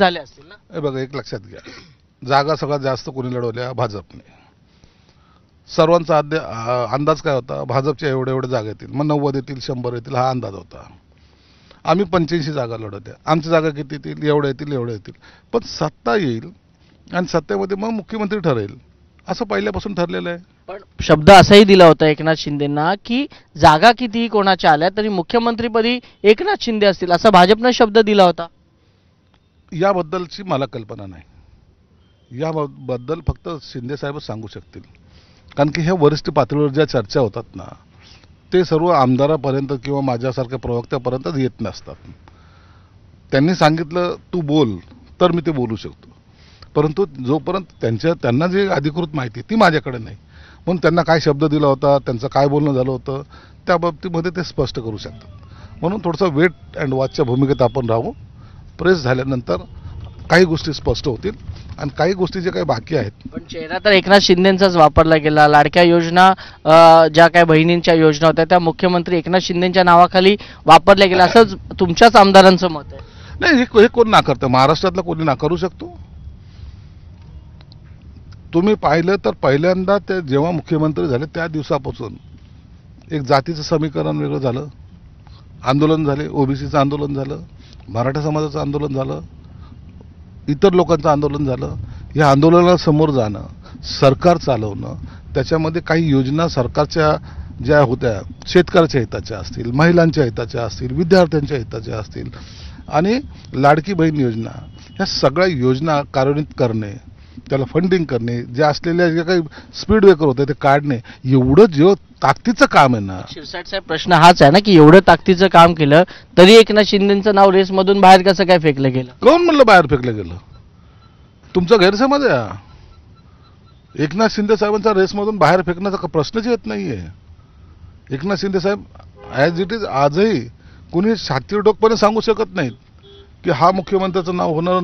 झाले असतील ना? हे बघा, एक लक्षात घ्या, जागा सगळ्यात जास्त कोणी लढवल्या? भाजपने. सर्वांचा अंदाज काय होता? भाजपच्या एवढ्या एवढ्या जागा येतील, मग 90 येतील, 100 येतील, हा अंदाज होता. आम्ही 85 जागा लढवल्या. आमची जागा किती येतील? एवढ्या येतील, एवढ्या येतील. पण सत्ता येईल आणि सत्तेमध्ये मग मुख्यमंत्री ठरेल, असं पहिल्यापासून ठरलेलं आहे. पण शब्द असाही दिला होता एकनाथ शिंदेंना की जागा कितीही कोणाच्या आल्या तरी मुख्यमंत्रीपदी एकनाथ शिंदे असतील, असा भाजपनं शब्द दिला होता. याबद्दलची मला कल्पना नाही. याबद्दल फक्त शिंदे साहेबच सांगू शकतील, कारण की ह्या वरिष्ठ पातळीवर ज्या चर्चा होतात ना, ते सर्व आमदारापर्यंत किंवा माझ्यासारख्या प्रवक्त्यापर्यंत येत नसतात. त्यांनी सांगितलं तू बोल तर मी ते बोलू शकतो, परंतु जोपर्यंत त्यांना जे अधिकृत माहिती ती माझ्याकडे नाही, म्हणून त्यांना काय शब्द दिला होता, त्यांचं काय बोलणं झालं होतं, त्या बाबतीमध्ये ते स्पष्ट करू शकतात. म्हणून थोडंसं वेट अँड वॉचच्या भूमिकेत आपण राहू. प्रेस झाल्यानंतर काही गोष्टी स्पष्ट होतील आणि काही गोष्टी जे काही बाकी आहेत. पण चेहरा तर एकनाथ शिंदेंचाच वापरला गेला. लाडक्या योजना, ज्या काही बहिणींच्या योजना होत्या त्या मुख्यमंत्री एकनाथ शिंदेंच्या नावाखाली वापरल्या गेल्या, असंच तुमच्याच आमदारांचं मत आहे. नाही, हे कोण नाकारतं? महाराष्ट्रातला कोणी नाकारू शकतो? तुम्ही पाहिलं तर पहिल्यांदा ते जेव्हा मुख्यमंत्री झाले त्या दिवसापासून एक जातीचं समीकरण वेगळं झालं, आंदोलन झाले, ओबीसीचं आंदोलन झालं, मराठा समाजाचं आंदोलन झालं, इतर लोकांचं आंदोलन झालं. या आंदोलनाला समोर जाणं, सरकार चालवणं, त्याच्यामध्ये काही योजना सरकारच्या ज्या होत्या शेतकऱ्याच्या हिताच्या असतील, महिलांच्या हिताच्या असतील, विद्यार्थ्यांच्या हिताच्या असतील आणि लाडकी बहीण योजना, ह्या सगळ्या योजना कार्यान्वित करणे, त्याला फंडिंग करणे, ज्या असलेल्या जे काही स्पीड ब्रेकर होते ते काढणे, एवढं जे ताकदीचं काम आहे ना. शिरसाट साहेब, प्रश्न हाच आहे ना की एवढं ताकदीचं काम केलं तरी एकनाथ शिंदेंचं नाव रेसमधून बाहेर कसं काय फेकलं गेलं? कोण म्हणलं बाहेर फेकलं गेलं? तुमचा गैरसमज आहे. एकनाथ शिंदे साहेबांचा रेसमधून बाहेर फेकण्याचा प्रश्नच येत नाहीये. एकनाथ शिंदे साहेब ॲज इट इज आजही कुणी छातीवर डोकपणे सांगू शकत नाहीत की हा मुख्यमंत्र्याचं नाव होणार.